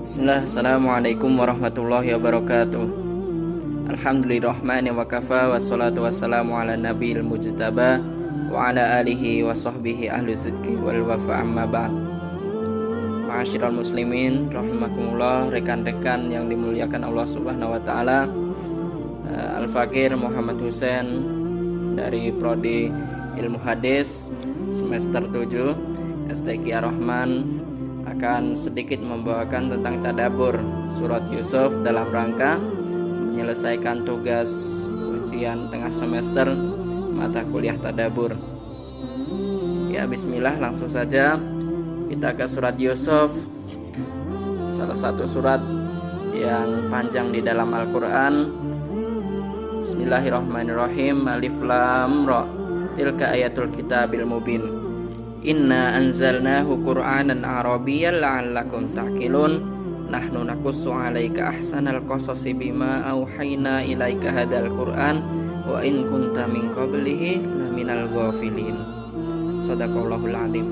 Bismillah, Assalamualaikum warahmatullahi wabarakatuh. Alhamdulillahirrahmani wa kafa, wassalatu wassalamu ala nabiyil mujtaba wa ala alihi wa sahbihi ahli sidqi wal wafa, amma ba'd. Ma'asyiral muslimin rahimakumullah, rekan-rekan yang dimuliakan Allah Subhanahu wa taala. Al-Fakir Muhammad Hussein dari Prodi Ilmu Hadis semester 7 STQ Ar-Rahman akan sedikit membawakan tentang tadabbur surat Yusuf dalam rangka menyelesaikan tugas ujian tengah semester mata kuliah tadabbur. Ya, bismillah, langsung saja kita ke surat Yusuf, salah satu surat yang panjang di dalam Al-Qur'an. Bismillahirrahmanirrahim. Alif Lam Ra. Tilka ayatul kitabil mubin. Inna anzalnahu Qur'anan Arabiyyan la'allakum ta'qilun. Nahnu naqussu 'alaika ahsanal qasasi bima auhayna ilaika hadzal Qur'an wa in kunta min qablihi laminal ghafilin. Shadaqallahul adzim.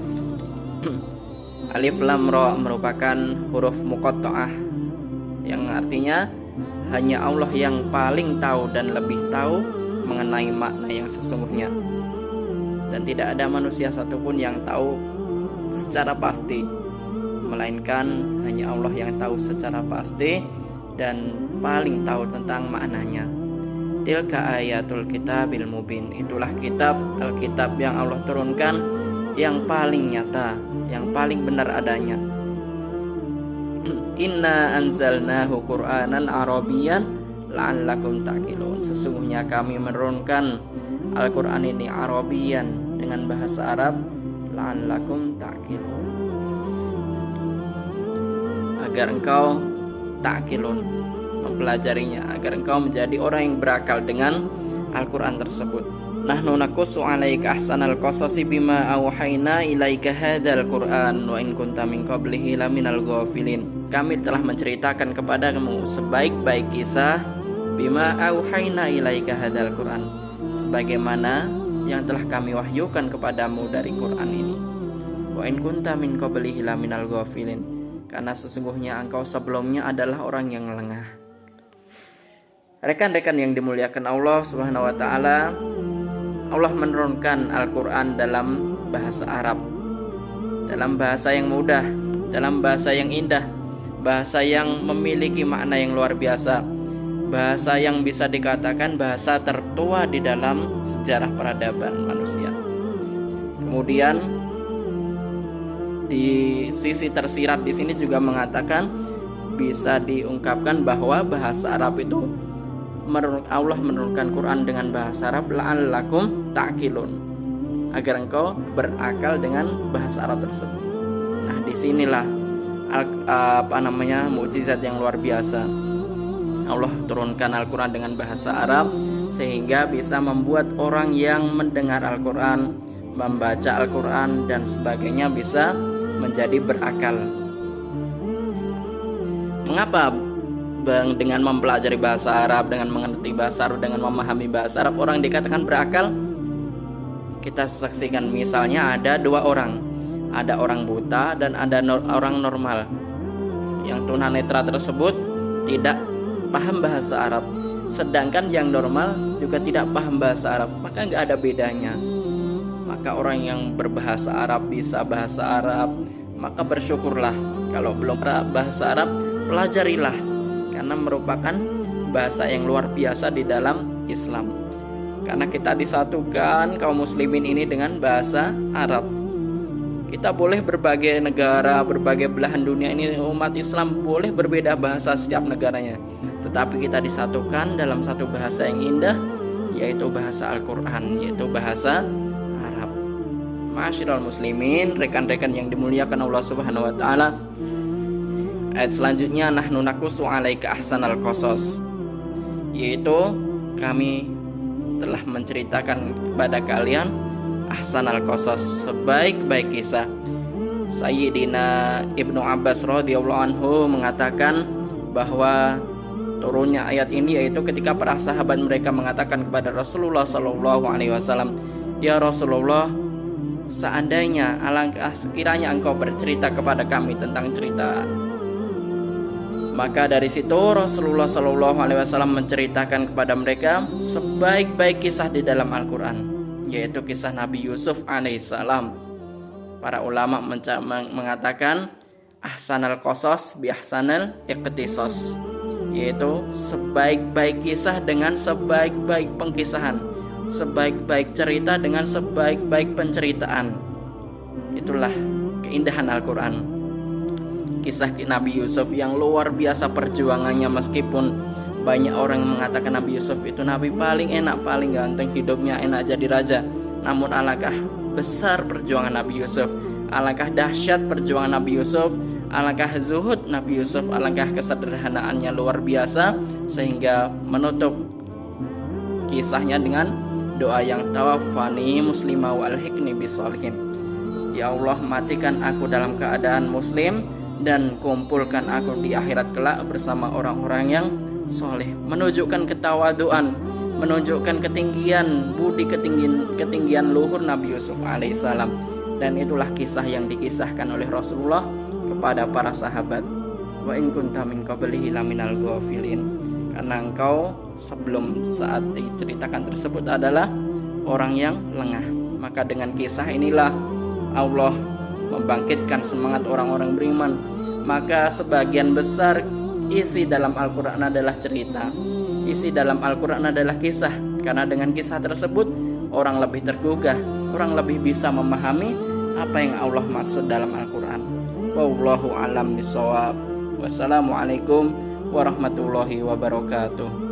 Alif Lam Ra merupakan huruf muqatta'ah yang artinya hanya Allah yang paling tahu dan lebih tahu mengenai makna yang sesungguhnya. Dan tidak ada manusia satupun yang tahu secara pasti, melainkan hanya Allah yang tahu secara pasti dan paling tahu tentang maknanya. Tilka ayatul kitabil mubin. Itulah kitab, Alkitab yang Allah turunkan, yang paling nyata, yang paling benar adanya. Inna anzalnahu Qur'anan Arabiyyan la'allakum ta'qilun. Sesungguhnya kami menurunkan Al-Quran ini Arabian dengan bahasa Arab, la'allakum ta'qilun, agar engkau ta'qilun, mempelajarinya, agar engkau menjadi orang yang berakal dengan Al-Quran tersebut. Nahnu naqussu 'alaika ahsanal qasasi bima auhayna ilaika hadzal Qur'an wa in kunta min qablihi laminal ghafilin. Kami telah menceritakan kepadamu sebaik-baik kisah bima auhayna ilaika hadzal Qur'an, sebagaimana yang telah kami wahyukan kepadamu dari Quran ini. Wa in kunta min qablihi laminal ghafilin, karena sesungguhnya engkau sebelumnya adalah orang yang lengah. Rekan-rekan yang dimuliakan Allah Subhanahu wa taala, Allah menurunkan Al-Quran dalam bahasa Arab, dalam bahasa yang mudah, dalam bahasa yang indah, bahasa yang memiliki makna yang luar biasa, bahasa yang bisa dikatakan bahasa tertua di dalam sejarah peradaban manusia. Kemudian di sisi tersirat di sini juga mengatakan, bisa diungkapkan bahwa bahasa Arab itu Allah menurunkan Quran dengan bahasa Arab la'allakum ta'qilun, agar engkau berakal dengan bahasa Arab tersebut. Nah, disinilah mukjizat yang luar biasa. Allah turunkan Al-Quran dengan bahasa Arab sehingga bisa membuat orang yang mendengar Al-Quran, membaca Al-Quran dan sebagainya bisa menjadi berakal. Mengapa dengan mempelajari bahasa Arab, dengan mengerti bahasa Arab, dengan memahami bahasa Arab orang dikatakan berakal? Kita saksikan misalnya ada dua orang, ada orang buta dan ada orang normal. Yang tunanetra tersebut tidak paham bahasa Arab, sedangkan yang normal juga tidak paham bahasa Arab, maka nggak ada bedanya. Maka orang yang berbahasa Arab, bisa bahasa Arab, maka bersyukurlah. Kalau belum bahasa Arab, pelajarilah, karena merupakan bahasa yang luar biasa di dalam Islam. Karena kita disatukan kaum muslimin ini dengan bahasa Arab. Kita boleh berbagai negara, berbagai belahan dunia ini, umat Islam boleh berbeda bahasa setiap negaranya, tetapi kita disatukan dalam satu bahasa yang indah, yaitu bahasa Al-Quran, yaitu bahasa Arab. Ma'asyiral muslimin, rekan-rekan yang dimuliakan Allah Subhanahu wa taala, ayat selanjutnya, nahnu naqussu 'alaika ahsanal qasas, yaitu kami telah menceritakan kepada kalian ahsanal qasas, sebaik-baik kisah. Sayyidina Ibnu Abbas radhiyallahu anhu mengatakan bahwa turunnya ayat ini yaitu ketika para sahabat mereka mengatakan kepada Rasulullah sallallahu alaihi wasallam, "Ya Rasulullah, seandainya alangkah sekiranya engkau bercerita kepada kami tentang cerita Maka dari situ Rasulullah Shallallahu Alaihi Wasallam menceritakan kepada mereka sebaik-baik kisah di dalam Al-Quran, yaitu kisah Nabi Yusuf alaihissalam. Para ulama mengatakan ahsanal qasas bi ahsanal iqtisas, yaitu sebaik-baik kisah dengan sebaik-baik pengkisahan, sebaik-baik cerita dengan sebaik-baik penceritaan. Itulah keindahan Al-Quran. Kisah Nabi Yusuf yang luar biasa perjuangannya, meskipun banyak orang yang mengatakan Nabi Yusuf itu nabi paling enak, paling ganteng, hidupnya enak jadi raja. Namun alangkah besar perjuangan Nabi Yusuf, alangkah dahsyat perjuangan Nabi Yusuf, alangkah zuhud Nabi Yusuf, alangkah kesederhanaannya luar biasa, sehingga menutup kisahnya dengan doa yang tawaffani muslimah wal hikni bisolihin. Ya Allah, matikan aku dalam keadaan muslim dan kumpulkan aku di akhirat kelak bersama orang-orang yang soleh. Menunjukkan ketawaduan, menunjukkan ketinggian budi, ketinggian luhur Nabi Yusuf alaihissalam. Dan itulah kisah yang dikisahkan oleh Rasulullah kepada para sahabat. Wa in kunta min qablihi laminal ghafilin. Karena engkau sebelum saat diceritakan tersebut adalah orang yang lengah. Maka dengan kisah inilah Allah membangkitkan semangat orang-orang beriman. Maka sebagian besar isi dalam Al-Quran adalah cerita, isi dalam Al-Quran adalah kisah. Karena dengan kisah tersebut orang lebih tergugah, orang lebih bisa memahami apa yang Allah maksud dalam Al-Quran. Wallahu a'lam bishawab. Wassalamualaikum warahmatullahi wabarakatuh.